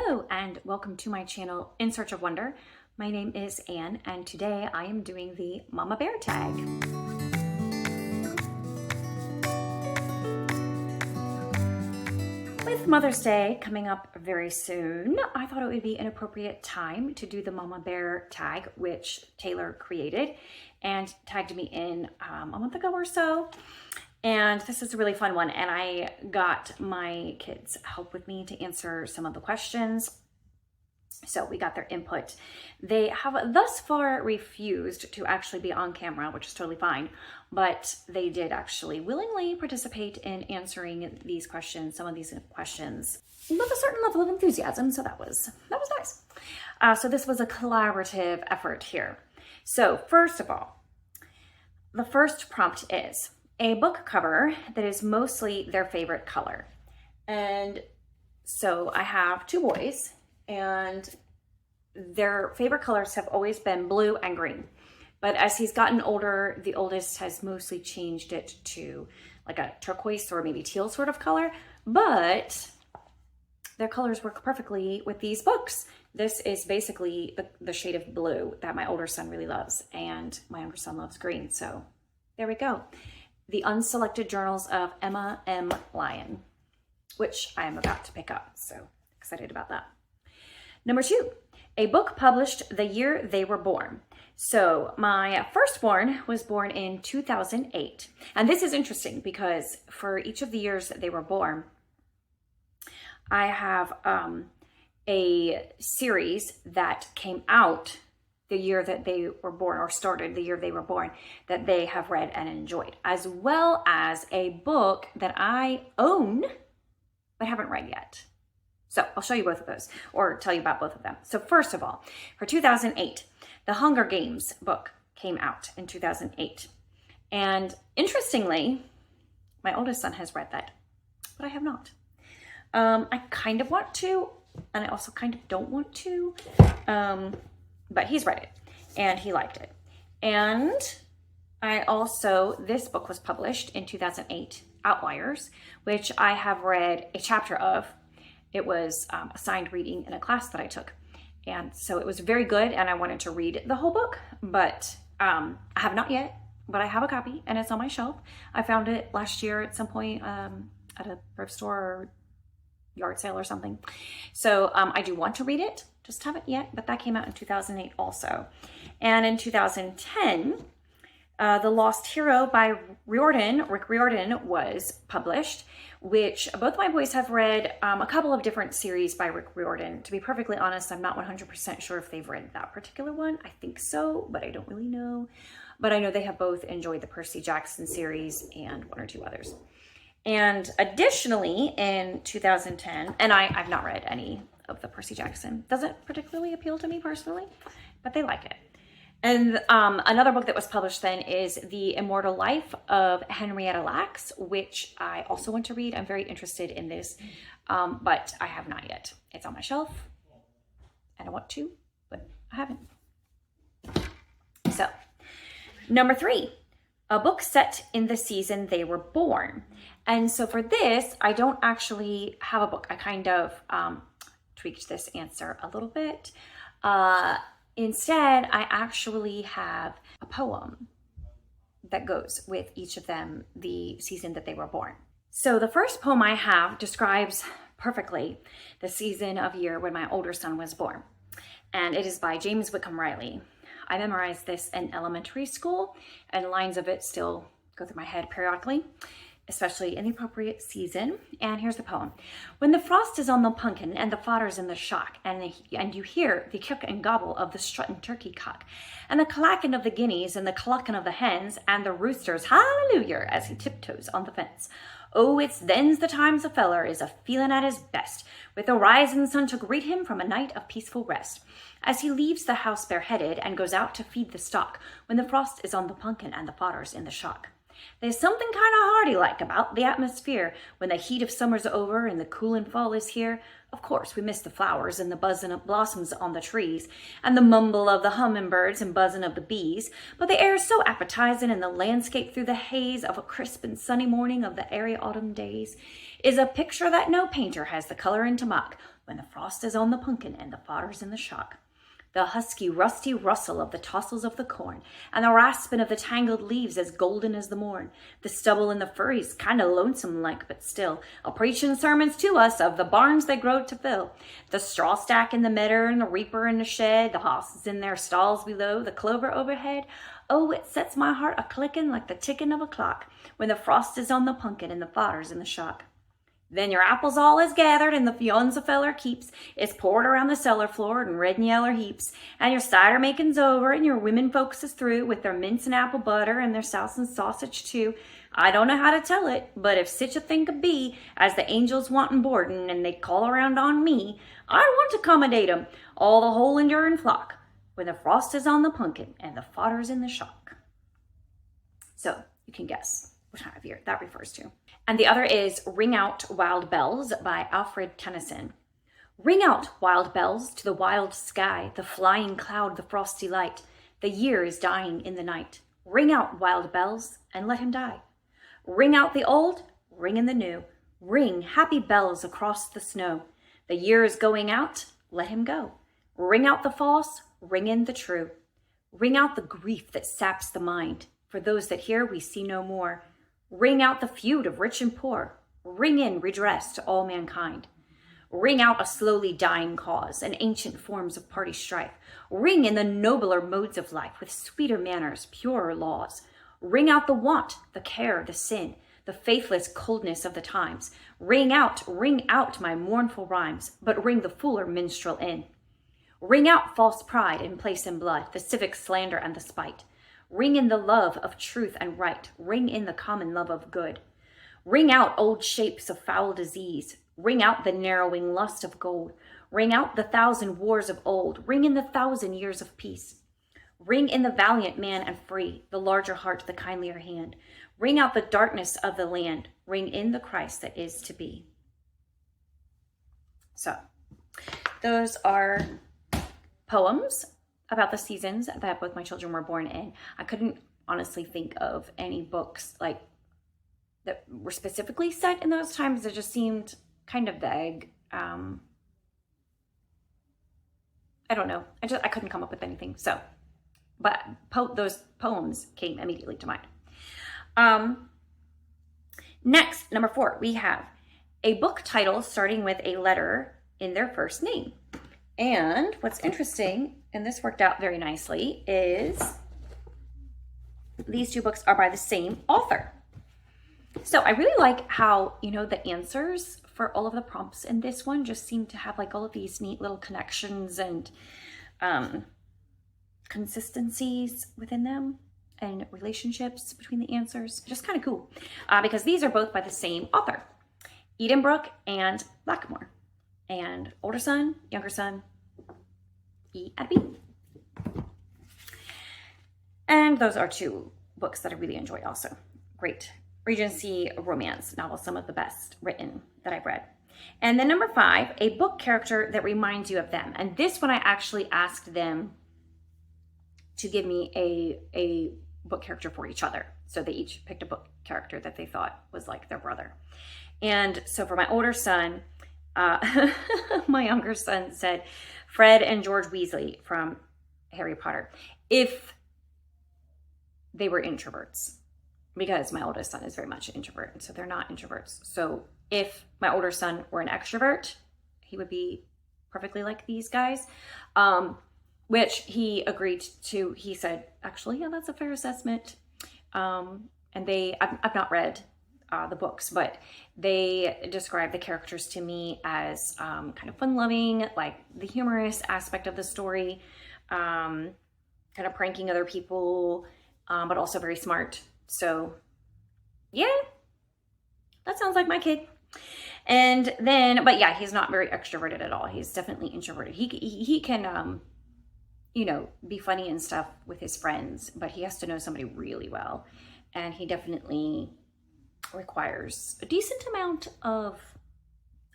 Hello and welcome to my channel In Search of Wonder. My name is Anne and today I am doing the Mama Bear tag. With Mother's Day coming up very soon, I thought it would be an appropriate time to do the Mama Bear tag, which Taylor created and tagged me in a month ago or so. And this is a really fun one, and I got my kids help with me to answer some of the questions. So we got their input. They have thus far refused to actually be on camera, which is totally fine, but they did actually willingly participate in answering these questions, some of these questions, with a certain level of enthusiasm, so that was nice. So this was a collaborative effort here. So first of all, the first prompt is a book cover that is mostly their favorite color. And so I have two boys and their favorite colors have always been blue and green. But as he's gotten older, the oldest has mostly changed it to like a turquoise or maybe teal sort of color, but their colors work perfectly with these books. This is basically the shade of blue that my older son really loves, and my younger son loves green. So there we go. The Unselected Journals of Emma M. Lyon, which I am about to pick up. So excited about that. Number 2, a book published the year they were born. So my firstborn was born in 2008. And this is interesting because for each of the years that they were born, I have a series that came out the year that they were born, or started the year they were born, that they have read and enjoyed, as well as a book that I own but haven't read yet. So I'll show you both of those, or tell you about both of them. So first of all, for 2008, the Hunger Games book came out in 2008. And interestingly, my oldest son has read that, but I have not. I kind of want to, and I also kind of don't want to. But he's read it and he liked it. And I also, this book was published in 2008, Outliers, which I have read a chapter of. It was assigned reading in a class that I took. And so it was very good and I wanted to read the whole book, but I have not yet, but I have a copy and it's on my shelf. I found it last year at some point at a thrift store or yard sale or something. So I do want to read it. Just haven't yet, but that came out in 2008 also. And in 2010, The Lost Hero by Rick Riordan was published, which both my boys have read a couple of different series by Rick Riordan. To be perfectly honest, I'm not 100% sure if they've read that particular one. I think so, but I don't really know. But I know they have both enjoyed the Percy Jackson series and one or two others. And additionally, in 2010, and I've not read any of the Percy Jackson. Doesn't particularly appeal to me personally, but they like it. And another book that was published then is The Immortal Life of Henrietta Lacks, which I also want to read. I'm very interested in this, but I have not yet. It's on my shelf, and I want to, but I haven't. So, number 3, a book set in the season they were born. And so for this, I don't actually have a book. I kind of tweaked this answer a little bit. Instead, I actually have a poem that goes with each of them, the season that they were born. So the first poem I have describes perfectly the season of year when my older son was born. And it is by James Whitcomb Riley. I memorized this in elementary school, and lines of it still go through my head periodically, especially in the appropriate season. And here's the poem. When the frost is on the pumpkin and the fodder's in the shock, and you hear the kick and gobble of the strutting turkey cock, and the clacking of the guineas and the clucking of the hens, and the rooster's hallelujah as he tiptoes on the fence. Oh, it's then's the times a feller is a feelin' at his best, with the rising sun to greet him from a night of peaceful rest, as he leaves the house bareheaded and goes out to feed the stock, when the frost is on the pumpkin and the fodder's in the shock. There's something kind of hearty like about the atmosphere when the heat of summer's over and the coolin' fall is here. Of course, we miss the flowers and the buzzin' of blossoms on the trees and the mumble of the hummingbirds and buzzin' of the bees, but the air's so appetizing and the landscape through the haze of a crisp and sunny morning of the airy autumn days is a picture that no painter has the coloring to mock. when the frost is on the pumpkin and the fodder's in the shock. The husky, rusty rustle of the tossels of the corn, and the rasping of the tangled leaves as golden as the morn. The stubble and the furries, kinda lonesome like, but still, a preaching sermons to us of the barns they grow to fill. The straw stack in the meadow, and the reaper in the shed, the hosses in their stalls below, the clover overhead. Oh, it sets my heart a-clicking like the ticking of a clock, when the frost is on the pumpkin and the fodder's in the shock. Then your apples all is gathered and the fionds a feller keeps. It's poured around the cellar floor in red and yeller heaps. And your cider making's over and your women folks is through with their mince and apple butter and their sauce and sausage too. I don't know how to tell it, but if such a thing could be as the angels wantin' boardin' and they call around on me, I want to accommodate 'em, all the whole endurin' flock, when the frost is on the pumpkin and the fodder's in the shock. So you can guess what time of year that refers to. And the other is Ring Out Wild Bells by Alfred Tennyson. Ring out, wild bells, to the wild sky, the flying cloud, the frosty light. The year is dying in the night. Ring out, wild bells, and let him die. Ring out the old, ring in the new. Ring happy bells across the snow. The year is going out, let him go. Ring out the false, ring in the true. Ring out the grief that saps the mind. For those that hear we see no more. Ring out the feud of rich and poor. Ring in redress to all mankind. Ring out a slowly dying cause and ancient forms of party strife. Ring in the nobler modes of life with sweeter manners, purer laws. Ring out the want, the care, the sin, the faithless coldness of the times. Ring out my mournful rhymes, but ring the fuller minstrel in. Ring out false pride in place and blood, the civic slander and the spite. Ring in the love of truth and right. Ring in the common love of good. Ring out old shapes of foul disease. Ring out the narrowing lust of gold. Ring out the 1,000 wars of old. Ring in the 1,000 years of peace. Ring in the valiant man and free, the larger heart, the kindlier hand. Ring out the darkness of the land. Ring in the Christ that is to be. So, those are poems about the seasons that both my children were born in. I couldn't honestly think of any books like that were specifically set in those times. It just seemed kind of vague. I don't know. I couldn't come up with anything. So, but those poems came immediately to mind. Next, number 4, we have a book title starting with a letter in their first name. And what's interesting, and this worked out very nicely, is these two books are by the same author. So I really like how, the answers for all of the prompts in this one just seem to have like all of these neat little connections and consistencies within them and relationships between the answers. Just kind of cool because these are both by the same author, Edenbrook and Blackmore. And older son, younger son, E and B. And those are two books that I really enjoy also. Great Regency romance novels, some of the best written that I've read. And then number 5, a book character that reminds you of them. And this one I actually asked them to give me a book character for each other. So they each picked a book character that they thought was like their brother. And so for my older son, my younger son said Fred and George Weasley from Harry Potter, if they were introverts, because my oldest son is very much an introvert, and so they're not introverts. So if my older son were an extrovert, he would be perfectly like these guys, which he agreed to. He said, actually, yeah, that's a fair assessment. And I've not read the books, but they describe the characters to me as kind of fun-loving, like the humorous aspect of the story, kind of pranking other people, but also very smart. So yeah, that sounds like my kid. And then, but yeah, he's not very extroverted at all. He's definitely introverted. He can, be funny and stuff with his friends, but he has to know somebody really well. And he definitely requires a decent amount of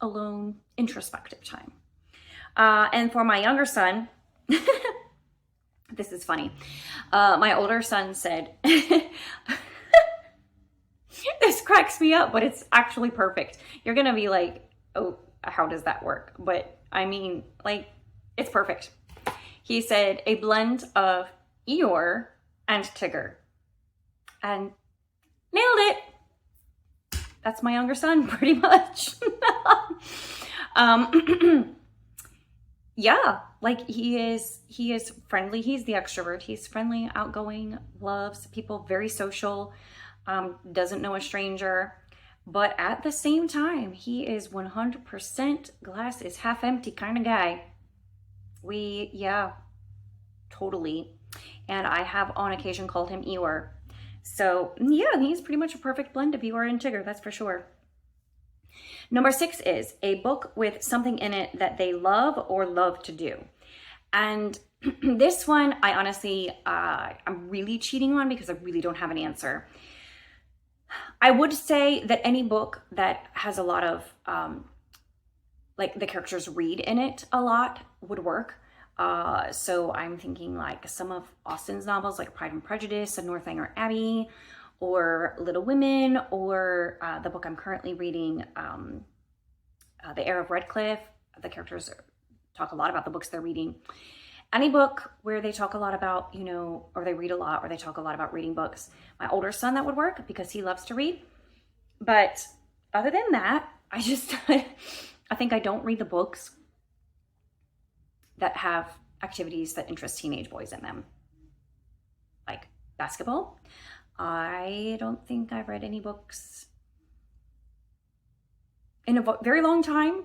alone, introspective time. And for my younger son, this is funny. My older son said, this cracks me up, but it's actually perfect. You're going to be like, oh, how does that work? But I mean, like, it's perfect. He said a blend of Eeyore and Tigger. And nailed it. That's my younger son, pretty much. Yeah, like he is friendly. He's the extrovert. He's friendly, outgoing, loves people, very social, doesn't know a stranger. But at the same time, he is 100% glass is half empty kind of guy. Yeah, totally. And I have on occasion called him Eeyore. So yeah, he's pretty much a perfect blend of Eeyore and Tigger, that's for sure. Number 6 is a book with something in it that they love or love to do. And this one, I honestly, I'm really cheating on because I really don't have an answer. I would say that any book that has a lot of, like the characters read in it a lot would work. So I'm thinking like some of Austen's novels, like Pride and Prejudice and Northanger Abbey, or Little Women, or the book I'm currently reading, The Heir of Redcliffe. The characters talk a lot about the books they're reading. Any book where they talk a lot about, you know, or they read a lot, or they talk a lot about reading books. My older son, that would work because he loves to read. But other than that, I think I don't read the books that have activities that interest teenage boys in them. Like basketball. I don't think I've read any books in a very long time,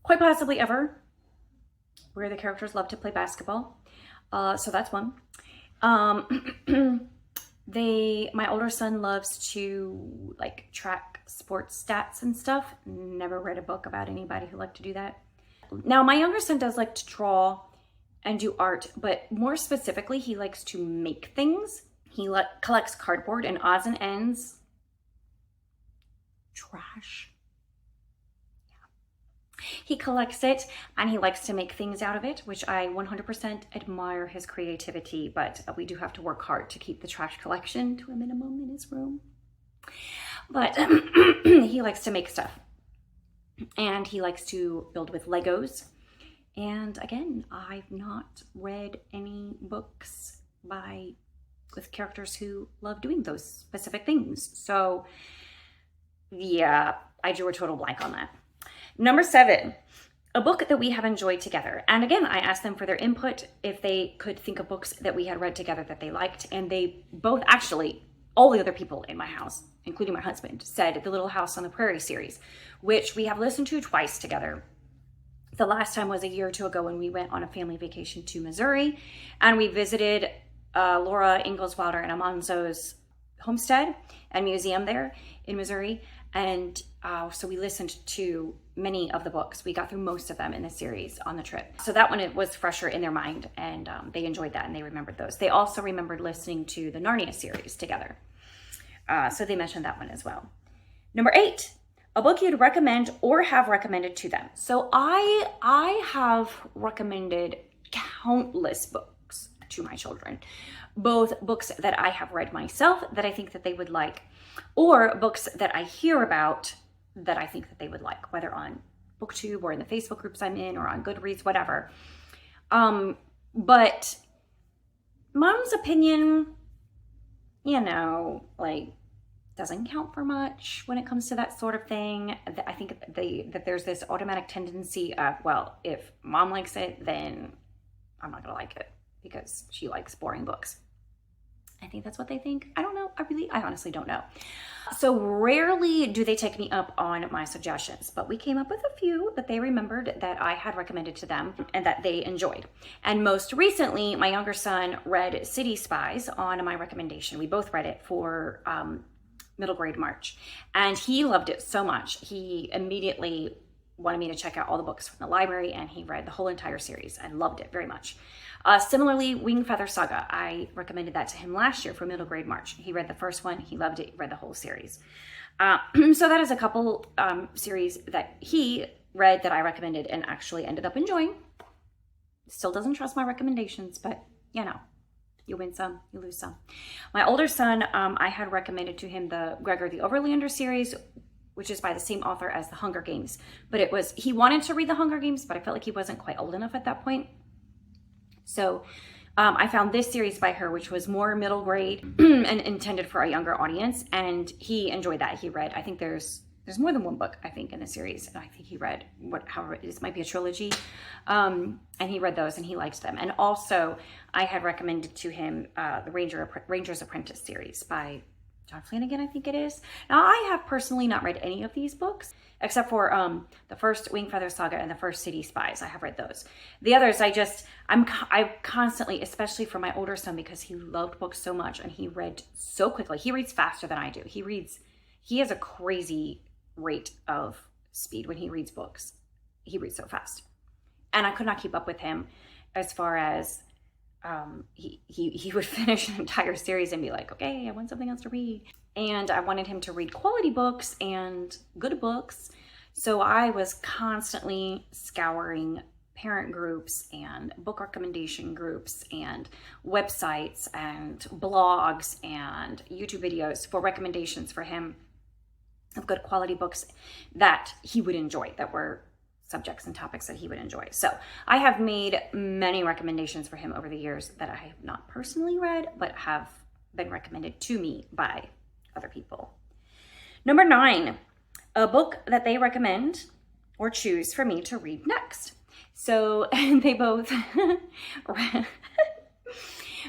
quite possibly ever, where the characters love to play basketball. So that's one. My older son loves to like track sports stats and stuff. Never read a book about anybody who liked to do that. Now, my younger son does like to draw and do art, but more specifically, he likes to make things. He collects cardboard and odds and ends. Trash. Yeah. He collects it and he likes to make things out of it, which I 100% admire his creativity, but we do have to work hard to keep the trash collection to a minimum in his room. But he likes to make stuff. And he likes to build with Legos. And again, I've not read any books with characters who love doing those specific things. So yeah, I drew a total blank on that. Number 7, a book that we have enjoyed together. And again, I asked them for their input if they could think of books that we had read together that they liked. And they both, actually, all the other people in my house, including my husband, said The Little House on the Prairie series, which we have listened to twice together. The last time was a year or two ago when we went on a family vacation to Missouri, and we visited Laura Ingalls Wilder and Almanzo's homestead and museum there in Missouri. And so we listened to many of the books. We got through most of them in the series on the trip. So that one, it was fresher in their mind, and they enjoyed that and they remembered those. They also remembered listening to the Narnia series together. So they mentioned that one as well. Number 8, a book you'd recommend or have recommended to them. So I have recommended countless books to my children, both books that I have read myself that I think that they would like, or books that I hear about that I think that they would like, whether on BookTube or in the Facebook groups I'm in or on Goodreads, whatever. But Mom's opinion, you know, like, doesn't count for much when it comes to that sort of thing. I think that there's this automatic tendency of, well, if Mom likes it, then I'm not gonna like it because she likes boring books. I think that's what they think. I don't know. I honestly don't know. So rarely do they take me up on my suggestions, but we came up with a few that they remembered that I had recommended to them and that they enjoyed. And most recently, my younger son read City Spies on my recommendation. We both read it for middle grade March, and he loved it so much. He immediately wanted me to check out all the books from the library, and he read the whole entire series and loved it very much. Similarly, Wing Feather Saga, I recommended that to him last year for middle grade March. He read the first one, he loved it, he read the whole series. So that is a couple series that he read that I recommended and actually ended up enjoying. Still doesn't trust my recommendations, but you know, you win some, you lose some. My older son, I had recommended to him the Gregor the Overlander series, which is by the same author as The Hunger Games. But he wanted to read The Hunger Games, but I felt like he wasn't quite old enough at that point. So I found this series by her, which was more middle grade and intended for a younger audience. And he enjoyed that. He read, I think there's more than one book, I think, in the series. And I think he read, however it is, might be a trilogy. And he read those and he liked them. And also, I had recommended to him the Ranger's Apprentice series by John Flanagan, I think it is. Now, I have personally not read any of these books, except for the first Wing Feather Saga and the first City Spies. I have read those. The others, I constantly, especially for my older son, because he loved books so much and he read so quickly. He reads faster than I do. He has a crazy rate of speed when he reads books. He reads so fast. And I could not keep up with him as far as he would finish an entire series and be like, okay, I want something else to read. And I wanted him to read quality books and good books. So I was constantly scouring parent groups and book recommendation groups and websites and blogs and YouTube videos for recommendations for him of good quality books that he would enjoy, that were subjects and topics that he would enjoy. So I have made many recommendations for him over the years that I have not personally read, but have been recommended to me by other people. Number 9, a book that they recommend or choose for me to read next. So they both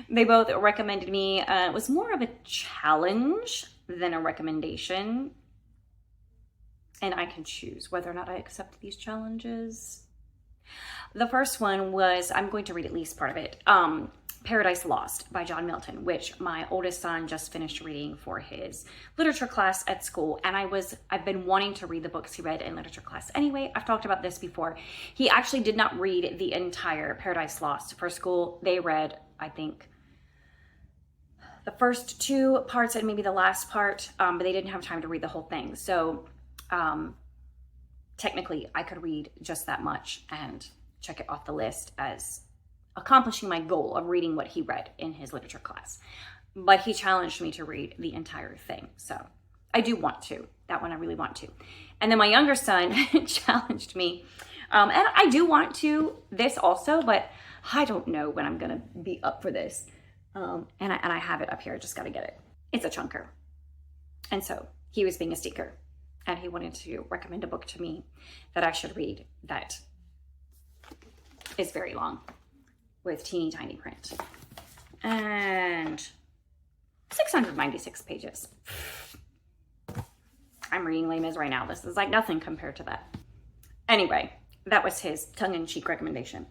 recommended me. It was more of a challenge than a recommendation. And I can choose whether or not I accept these challenges. The first one was, I'm going to read at least part of it, Paradise Lost by John Milton, which my oldest son just finished reading for his literature class at school. And I've been wanting to read the books he read in literature class anyway. I've talked about this before. He actually did not read the entire Paradise Lost for school. They read, I think, the first 2 parts and maybe the last part, but they didn't have time to read the whole thing. So technically I could read just that much and check it off the list as accomplishing my goal of reading what he read in his literature class. But he challenged me to read the entire thing. So I do want to. That one I really want to. And then my younger son challenged me. And I do want to this also, but I don't know when I'm going to be up for this. And I have it up here. I just got to get it. It's a chunker. And so he was being a stinker. And he wanted to recommend a book to me that I should read that is very long with teeny tiny print. And 696 pages. I'm reading Les Mis right now. This is like nothing compared to that. Anyway, that was his tongue-in-cheek recommendation.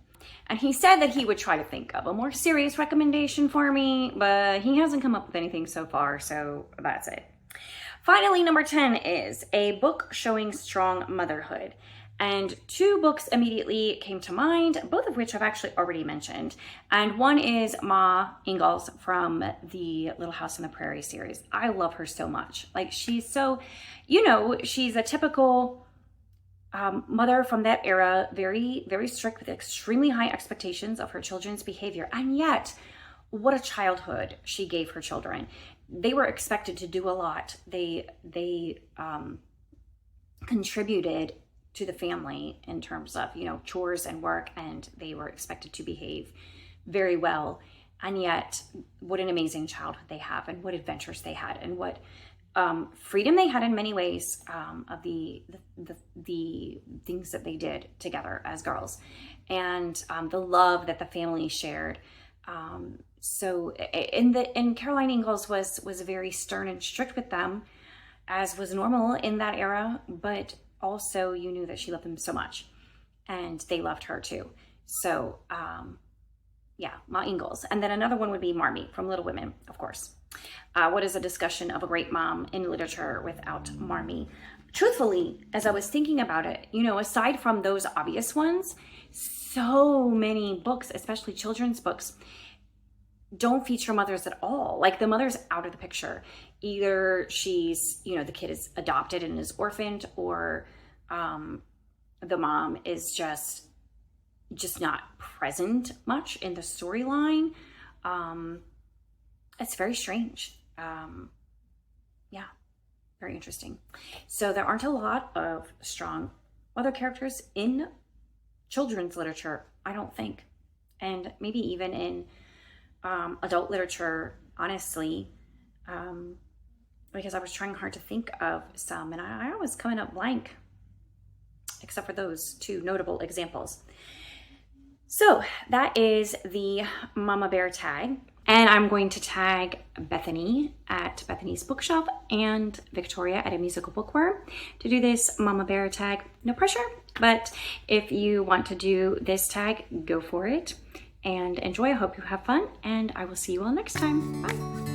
And he said that he would try to think of a more serious recommendation for me, but he hasn't come up with anything so far, so that's it. Finally, number 10 is a book showing strong motherhood. And 2 books immediately came to mind, both of which I've actually already mentioned. And one is Ma Ingalls from the Little House on the Prairie series. I love her so much. Like, she's so, she's a typical mother from that era, very, very strict with extremely high expectations of her children's behavior. And yet, what a childhood she gave her children. They were expected to do a lot. They contributed to the family in terms of, chores and work, and they were expected to behave very well. And yet, what an amazing childhood they have, and what adventures they had, and what freedom they had in many ways of the things that they did together as girls, and the love that the family shared. So Caroline Ingalls was very stern and strict with them, as was normal in that era, but also you knew that she loved them so much, and they loved her too. So Ma Ingalls. And then another one would be Marmee from Little Women, of course. What is a discussion of a great mom in literature without Marmee? Truthfully, as I was thinking about it, aside from those obvious ones, so many books, especially children's books, don't feature mothers at all. Like, the mother's out of the picture. Either she's, the kid is adopted and is orphaned, or the mom is just not present much in the storyline. It's very strange. Very interesting. So there aren't a lot of strong mother characters in children's literature, I don't think. And maybe even in adult literature, honestly, because I was trying hard to think of some, and I was coming up blank, except for those two notable examples. So that is the Mama Bear tag. And I'm going to tag Bethany at Bethany's Bookshelf and Victoria at A Musical Bookworm to do this Mama Bear tag. No pressure, but if you want to do this tag, go for it and enjoy. I hope you have fun, and I will see you all next time. Bye.